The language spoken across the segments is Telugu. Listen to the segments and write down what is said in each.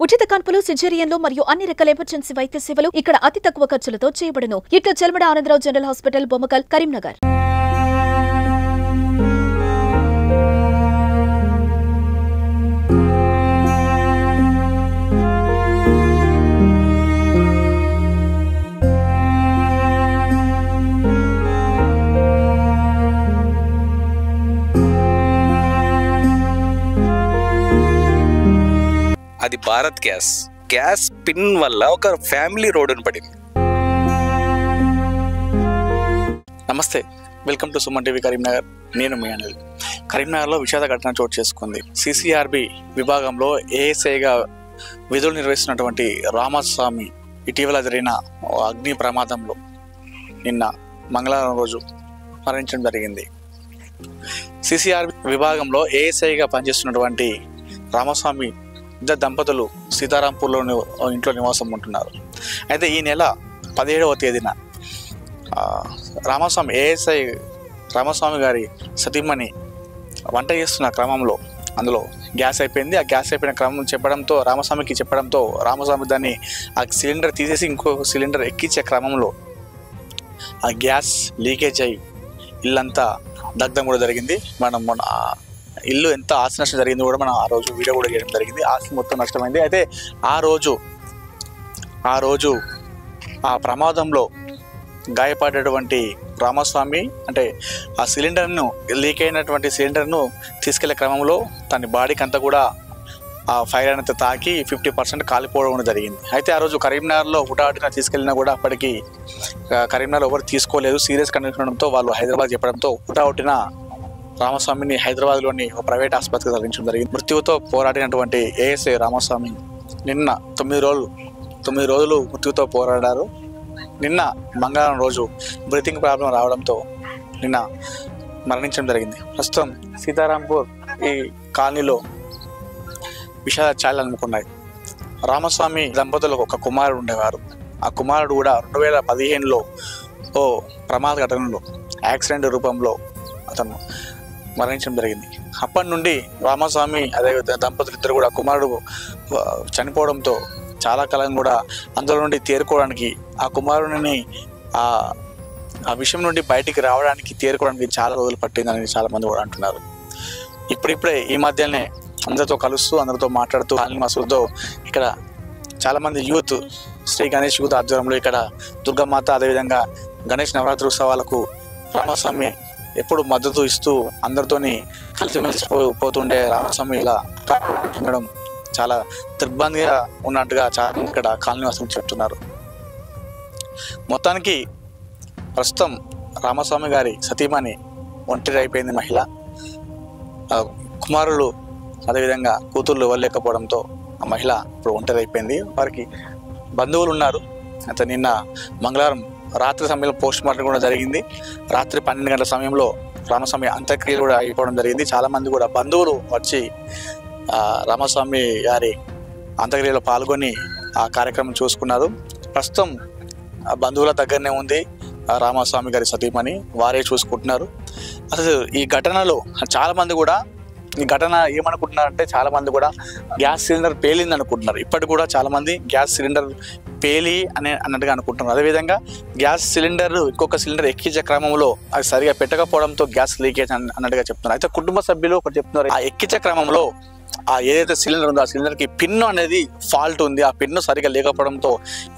ఉచిత కాన్పులు, సిజేరియన్లు మరియు అన్ని రకాల ఎమర్జెన్సీ వైద్య సేవలు ఇక్కడ అతి తక్కువ ఖర్చులతో చేయబడును. ఇట్లా చెల్మడ ఆనందరావు జనరల్ హాస్పిటల్, బొమ్మకల్, కరీంనగర్. అది భారత్ గ్యాస్ పిన్ వల్ల ఒక ఫ్యామిలీ రోడ్డును పడింది. నమస్తే, welcome to Suman TV Karimnagar. నేను మీ అనిల్. కరీంనగర్లో విషాద ఘటన చోటు చేసుకుంది. సిసిఆర్బి విభాగంలో ఏఎస్ఐగా విధులు నిర్వహిస్తున్నటువంటి రామస్వామి ఇటీవల జరిగిన అగ్ని ప్రమాదంలో నిన్న మంగళవారం రోజు మరణించడం జరిగింది. సిసిఆర్బి విభాగంలో ఏఎస్ఐగా పనిచేస్తున్నటువంటి రామస్వామి ఇద్దరు దంపతులు సీతారాంపూర్లో ఇంట్లో నివాసం ఉంటున్నారు. అయితే ఈ నెల 17వ తేదీన రామస్వామి ఏఎస్ఐ రామస్వామి గారి సతీమణి వంట చేస్తున్న క్రమంలో అందులో గ్యాస్ అయిపోయింది. ఆ గ్యాస్ అయిపోయిన క్రమం రామస్వామికి చెప్పడంతో రామస్వామి దాన్ని ఆ సిలిండర్ తీసేసి ఇంకొక సిలిండర్ ఎక్కించే క్రమంలో ఆ గ్యాస్ లీకేజ్ అయ్యి ఇల్లంతా దగ్ధం కూడా జరిగింది. మన ఇల్లు ఎంత ఆస్తి నష్టం జరిగింది కూడా మనం ఆ రోజు వీడియో కూడా చేయడం జరిగింది. ఆస్తి మొత్తం నష్టమైంది. అయితే ఆ రోజు ఆ ప్రమాదంలో గాయపడేటువంటి రామస్వామి అంటే ఆ సిలిండర్ను లీక్ అయినటువంటి సిలిండర్ను తీసుకెళ్లే క్రమంలో తన బాడీకి అంతా కూడా ఆ ఫైర్ అనేది తాకి 50% కాలిపోవడం జరిగింది. అయితే ఆ రోజు కరీంనగర్లో హుటాహుటిన తీసుకెళ్ళినా కూడా అప్పటికి కరీంనగర్లో ఎవరు తీసుకోలేదు. సీరియస్ కండిషన్ ఉండడంతో వాళ్ళు హైదరాబాద్ చెప్పడంతో హుటాహుటిన రామస్వామిని హైదరాబాద్లోని ఒక ప్రైవేట్ ఆసుపత్రికి తరలించడం జరిగింది. మృత్యువుతో పోరాడినటువంటి ఏఎస్ఐ రామస్వామి నిన్న 9 రోజులు మృత్యువుతో పోరాడారు. నిన్న మంగళవారం రోజు బ్రీతింగ్ ప్రాబ్లం రావడంతో నిన్న మరణించడం జరిగింది. ప్రస్తుతం సీతారాంపూర్ ఈ కాలనీలో విషాద ఛాయలు అలుముకున్నాయి. రామస్వామి దంపతులకు ఒక కుమారుడు ఉండేవారు. ఆ కుమారుడు కూడా 2015లో ఓ ప్రమాద ఘటనలో యాక్సిడెంట్ రూపంలో అతను మరణించడం జరిగింది. అప్పటి నుండి రామస్వామి అదే దంపతులు ఇద్దరు కూడా కుమారుడు చనిపోవడంతో చాలా కాలం కూడా అందులో నుండి తేరుకోవడానికి ఆ కుమారుడిని ఆ విషయం నుండి బయటికి తేరుకోవడానికి చాలా రోజులు పట్టిందని చాలామంది కూడా అంటున్నారు. ఇప్పుడిప్పుడే ఈ మధ్యనే అందరితో కలుస్తూ అందరితో మాట్లాడుతూ మసూద్తో ఇక్కడ చాలామంది యూత్ శ్రీ గణేష్ యూత్ ఆధ్వర్యంలో ఇక్కడ దుర్గామాత అదేవిధంగా గణేష్ నవరాత్రి ఉత్సవాలకు రామస్వామి ఎప్పుడు మద్దతు ఇస్తూ అందరితోని కలిసిమెలిసి పోతుండే రామస్వామి ఇలా ఉండడం చాలా దిగ్బంధిగా ఉన్నట్టుగా చాలా ఇక్కడ కాలనీ వాసులు చెప్తున్నారు. మొత్తానికి ప్రస్తుతం రామస్వామి గారి సతీమణి ఒంటరి అయిపోయింది మహిళ. కుమారులు అదేవిధంగా కూతుర్లు ఇవ్వలేకపోవడంతో ఆ మహిళ ఇప్పుడు ఒంటరి అయిపోయింది. వారికి బంధువులు ఉన్నారు. అయితే నిన్న మంగళవారం రాత్రి సమయంలో పోస్ట్ మార్టం కూడా జరిగింది. రాత్రి 12 గంటల సమయంలో రామస్వామి అంత్యక్రియలు కూడా అయిపోవడం జరిగింది. చాలామంది కూడా బంధువులు వచ్చి రామస్వామి గారి అంత్యక్రియలో పాల్గొని ఆ కార్యక్రమం చూసుకున్నారు. ప్రస్తుతం బంధువుల దగ్గరనే ఉంది రామస్వామి గారి సతీమణి, వారే చూసుకుంటున్నారు. అసలు ఈ ఘటనలో చాలామంది కూడా ఈ ఘటన ఏమనుకుంటున్నారంటే చాలామంది కూడా గ్యాస్ సిలిండర్ పేలింది అనుకుంటున్నారు. ఇప్పటికి కూడా చాలామంది గ్యాస్ సిలిండర్ పేలి అన్నట్టుగా అనుకుంటున్నారు. అదేవిధంగా గ్యాస్ సిలిండర్ ఇంకొక సిలిండర్ ఎక్కించే క్రమంలో అది సరిగా పెట్టకపోవడంతో గ్యాస్ లీకేజ్ అన్నట్టుగా చెప్తున్నారు. అయితే కుటుంబ సభ్యులు ఒకటి చెప్తున్నారు, ఆ ఎక్కించే క్రమంలో ఏదైతే సిలిండర్ ఉందో ఆ సిలిండర్కి పిన్ను అనేది ఫాల్ట్ ఉంది. ఆ పిన్ను సరిగా లేకపోవడంతో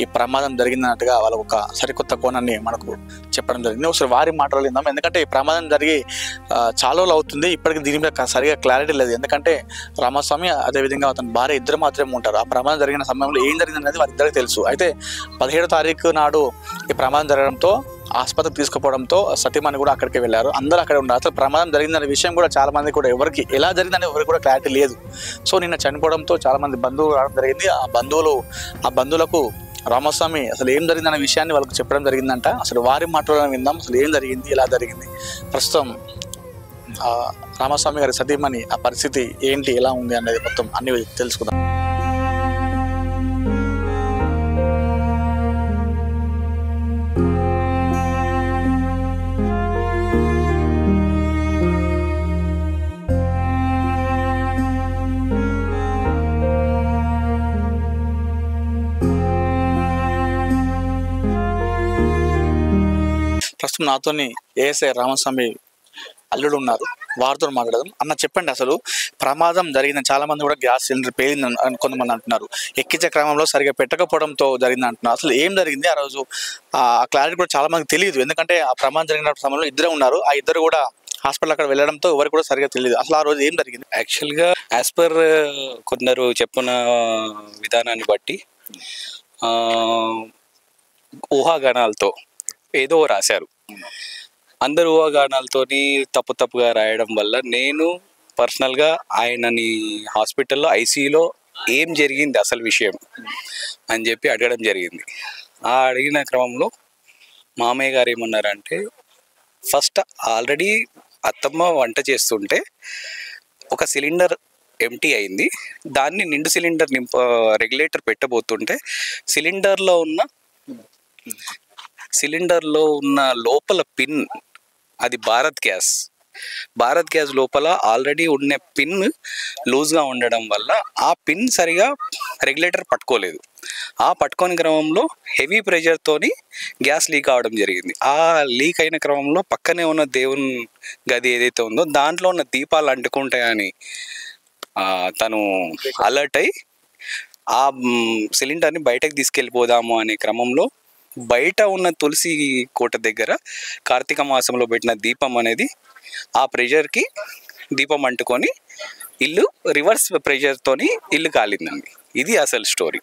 ఈ ప్రమాదం జరిగిందన్నట్టుగా వాళ్ళకు ఒక సరికొత్త కోణాన్ని మనకు చెప్పడం జరిగింది. ఒకసారి వారి మాటలు విందాం. ఎందుకంటే ఈ ప్రమాదం జరిగి చాలా రోజులు అవుతుంది. ఇప్పటికీ దీని మీద సరిగా క్లారిటీ లేదు. ఎందుకంటే రామస్వామి అదేవిధంగా అతని భార్య ఇద్దరు మాత్రమే ఉంటారు. ఆ ప్రమాదం జరిగిన సమయంలో ఏం జరిగిందనేది వారిద్దరికి తెలుసు. అయితే 17వ తారీఖు నాడు ఈ ప్రమాదం జరగడంతో ఆసుపత్రికి తీసుకుపోవడంతో సతీమణి కూడా అక్కడికి వెళ్ళారు. అందరూ అక్కడే ఉన్నారు. అసలు ప్రమాదం జరిగిందనే విషయం కూడా చాలా మంది కూడా ఎవరికి ఎలా జరిగిందని ఎవరికి కూడా క్లారిటీ లేదు. సో నిన్న చనిపోవడంతో చాలా మంది బంధువులు రావడం జరిగింది. ఆ బంధువులకు రామస్వామి అసలు ఏం జరిగిందనే విషయాన్ని వాళ్ళకి చెప్పడం జరిగిందంట. అసలు వారి మాటలను విందాం. అసలు ఏం జరిగింది, ఎలా జరిగింది, ప్రస్తుతం రామస్వామి గారి సతీమణి ఆ పరిస్థితి ఏంటి, ఎలా ఉంది అనేది మొత్తం అన్ని తెలుసుకుందాం. ప్రస్తుతం నాతోని ఏఎస్ఐ రామస్వామి అల్లుడు ఉన్నారు, వారితో మాట్లాడదాం. అన్న చెప్పండి, అసలు ప్రమాదం జరిగిన చాలా మంది కూడా గ్యాస్ సిలిండర్ పేలింది అని కొంతమంది అంటున్నారు, ఎక్కించే క్రమంలో సరిగా పెట్టకపోవడంతో జరిగింది అంటున్నారు. అసలు ఏం జరిగింది ఆ రోజు? ఆ క్లారిటీ కూడా చాలా మందికి తెలియదు, ఎందుకంటే ఆ ప్రమాదం జరిగిన సమయంలో ఇద్దరు ఉన్నారు, ఆ ఇద్దరు కూడా హాస్పిటల్ అక్కడ వెళ్ళడంతో ఎవరికి కూడా సరిగా తెలియదు. అసలు ఆ రోజు ఏం జరిగింది? యాక్చువల్గా యాజ్ పర్ కొందరు చెప్పిన విధానాన్ని బట్టి ఊహాగానాలతో ఏదో రాశారు. అందరు ఊహాగానాలతోని తప్పుగా రాయడం వల్ల నేను పర్సనల్గా ఆయనని హాస్పిటల్లో ఐసీయూలో ఏం జరిగింది అసలు విషయం అని చెప్పి అడగడం జరిగింది. ఆ అడిగిన క్రమంలో మామయ్య గారు ఏమన్నారంటే, ఫస్ట్ ఆల్రెడీ అత్తమ్మ వంట చేస్తుంటే ఒక సిలిండర్ ఎంటీ అయింది, దాన్ని నిండు సిలిండర్ రెగ్యులేటర్ పెట్టబోతుంటే సిలిండర్లో ఉన్న లోపల పిన్, అది భారత్ గ్యాస్ లోపల ఆల్రెడీ ఉన్న పిన్ లూజ్గా ఉండడం వల్ల ఆ పిన్ సరిగా రెగ్యులేటర్ పట్టుకోలేదు. ఆ పట్టుకోని క్రమంలో హెవీ ప్రెషర్తోని గ్యాస్ లీక్ అవడం జరిగింది. ఆ లీక్ అయిన క్రమంలో పక్కనే ఉన్న దేవుని గది ఏదైతే ఉందో దాంట్లో ఉన్న దీపాలు అంటుకుంటాయని తను అలర్ట్ అయి ఆ సిలిండర్ని బయటకు తీసుకెళ్ళిపోదాము అనే క్రమంలో బయట ఉన్న తులసి కోట దగ్గర కార్తీక మాసంలో పెట్టిన దీపం అనేది ఆ ప్రెషర్కి దీపం అంటుకొని ఇల్లు రివర్స్ ప్రెషర్తోని ఇల్లు కాలిందండి. ఇది అసలు స్టోరీ.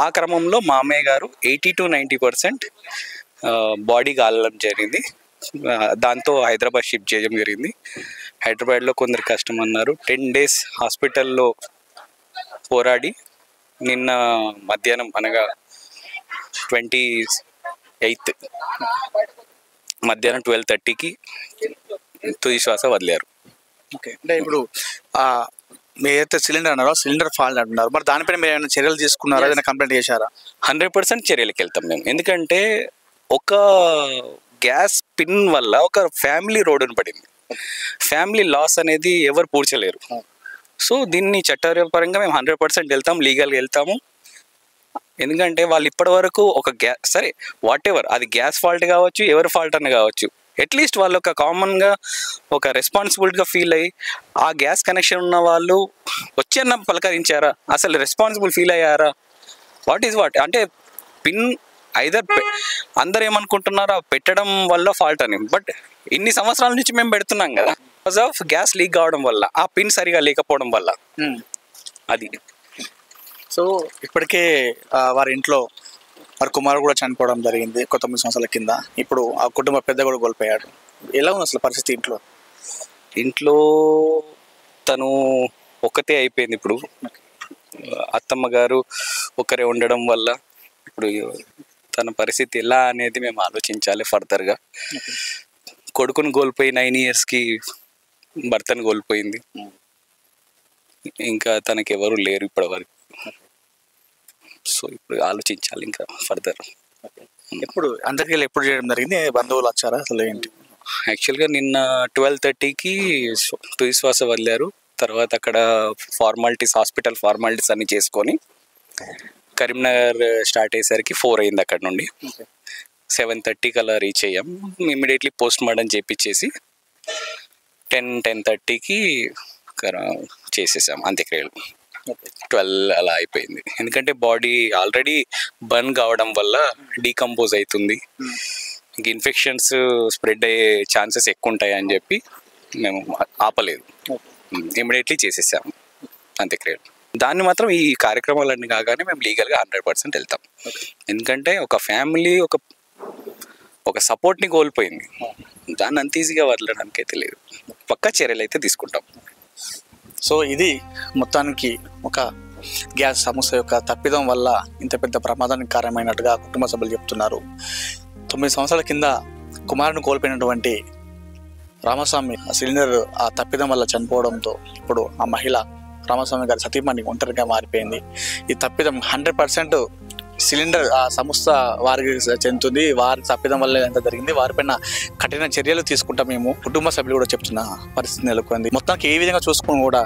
ఆ క్రమంలో మామయ్య గారు 80 to 90% బాడీ కాలడం జరిగింది. దాంతో హైదరాబాద్ షిఫ్ట్ చేయడం జరిగింది. హైదరాబాద్లో కొందరు కష్టం అన్నారు. 10 days హాస్పిటల్లో పోరాడి నిన్న మధ్యాహ్నం అనగా 28th మధ్యాహ్నం 12:30కి తుది శ్వాస వదిలేరు. ఓకే, అంటే ఇప్పుడు మీరు ఏదైతే సిలిండర్ అన్నారో సిలిండర్ ఫాల్ట్ అంటున్నారు, మరి దానిపైన మీరు ఏమైనా చర్యలు తీసుకున్నారా, ఏదైనా కంప్లైంట్ చేశారా? 100% చర్యలకు వెళ్తాం మేము. ఎందుకంటే ఒక గ్యాస్ పిన్ వల్ల ఒక ఫ్యామిలీ రోడ్డును పడింది. ఫ్యామిలీ లాస్ అనేది ఎవరు పూడ్చలేరు. సో దీన్ని చట్టపరంగా మేము 100% వెళ్తాం, లీగల్గా వెళ్తాము. ఎందుకంటే వాళ్ళు ఇప్పటి వరకు ఒక గ్యాస్, సరే వాట్ ఎవర్, అది గ్యాస్ ఫాల్ట్ కావచ్చు, ఎవరి ఫాల్ట్ అన్న కావచ్చు, అట్లీస్ట్ వాళ్ళు ఒక కామన్గా ఒక రెస్పాన్సిబిలిటీగా ఫీల్ అయ్యి ఆ గ్యాస్ కనెక్షన్ ఉన్న వాళ్ళు వచ్చి అన్న పలకరించారా, అసలు రెస్పాన్సిబుల్ ఫీల్ అయ్యారా? వాట్ అంటే పిన్ ఐదర్ అందరు ఏమనుకుంటున్నారా పెట్టడం వల్ల ఫాల్ట్ అని, బట్ ఇన్ని సంవత్సరాల నుంచి మేము పెడుతున్నాం కదా, బికాజ్ ఆఫ్ గ్యాస్ లీక్ కావడం వల్ల, ఆ పిన్ సరిగా లేకపోవడం వల్ల. అది సో ఇప్పటికే వారి ఇంట్లో వారి కుమారుడు కూడా చనిపోవడం జరిగింది 9 సంవత్సరాల కింద. ఇప్పుడు ఆ కుటుంబ పెద్ద కూడా కోల్పోయాడు. ఎలా ఉంది అసలు పరిస్థితి ఇంట్లో? తను ఒక్కతే అయిపోయింది. ఇప్పుడు అత్తమ్మ గారు ఒకరే ఉండడం వల్ల ఇప్పుడు తన పరిస్థితి ఎలా అనేది మేము ఆలోచించాలి ఫర్దర్గా. కొడుకుని కోల్పోయి 9 yearsకి భర్తను కోల్పోయింది. ఇంకా తనకి ఎవరు లేరు ఇప్పటి వరకు. సో ఇప్పుడు ఆలోచించాలి ఇంకా ఫర్దర్. ఎప్పుడు అంత్యక్రియలు ఎప్పుడు చేయడం జరిగింది? బంధువులు వచ్చారా అసలు ఏంటి? యాక్చువల్గా నిన్న 12:30కి తుది శ్వాస వదిలారు. తర్వాత అక్కడ హాస్పిటల్ ఫార్మాలిటీస్ అన్ని చేసుకొని కరీంనగర్ స్టార్ట్ అయ్యేసరికి 4 అయింది. అక్కడ నుండి 7:30కి అలా రీచ్ అయ్యాం. ఇమ్మీడియట్లీ పోస్ట్ మార్టం చేపించేసి 10:30కి చేసేసాం అంత్యక్రియలు. 12 అలా అయిపోయింది. ఎందుకంటే బాడీ ఆల్రెడీ బర్న్ కావడం వల్ల డీకంపోజ్ అవుతుంది, ఇంక ఇన్ఫెక్షన్స్ స్ప్రెడ్ అయ్యే ఛాన్సెస్ ఎక్కువ ఉంటాయి అని చెప్పి మేము ఆపలేదు, ఇమ్మీడియట్లీ చేసేసాము అంత్యక్రియలు. దాన్ని మాత్రం ఈ కార్యక్రమాలన్నీ కాగానే మేము లీగల్గా 100% వెళ్తాం. ఎందుకంటే ఒక ఫ్యామిలీ ఒక సపోర్ట్ని కోల్పోయింది, దాన్ని అంత ఈజీగా వదలడానికి అయితే లేదు. పక్కా చర్యలు అయితే తీసుకుంటాం. సో ఇది మొత్తానికి ఒక గ్యాస్ సమస్య యొక్క తప్పిదం వల్ల ఇంత పెద్ద ప్రమాదానికి కారణమైనట్టుగా కుటుంబ సభ్యులు చెప్తున్నారు. 9 సంవత్సరాల కింద కుమారుని కోల్పోయినటువంటి రామస్వామి ఆ సిలిండర్ ఆ తప్పిదం వల్ల చనిపోవడంతో ఇప్పుడు ఆ మహిళ రామస్వామి గారి సతీమణి ఒంటరిగా మారిపోయింది. ఈ తప్పిదం 100% సిలిండర్ ఆ సంస్థ వారికి చెందుతుంది. వారి తప్పిదం వల్ల ఎంత జరిగింది, వారిపైన కఠిన చర్యలు తీసుకుంటాం మేము కుటుంబ సభ్యులు కూడా చెప్తున్న పరిస్థితి నెలకొంది. మొత్తానికి ఏ విధంగా చూసుకుని కూడా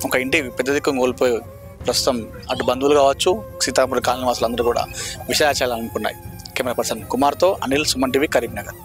ఒక ఇంటి పెద్ద దిక్కు కోల్పోయి ప్రస్తుతం అటు బంధువులు కావచ్చు, సీతాపురం కాలనీ వాసులు అందరూ కూడా విషయాచారాలనుకున్నాయి. కెమెరా పర్సన్ కుమార్తో అనిల్, సుమన్ టీవీ, కరీంనగర్.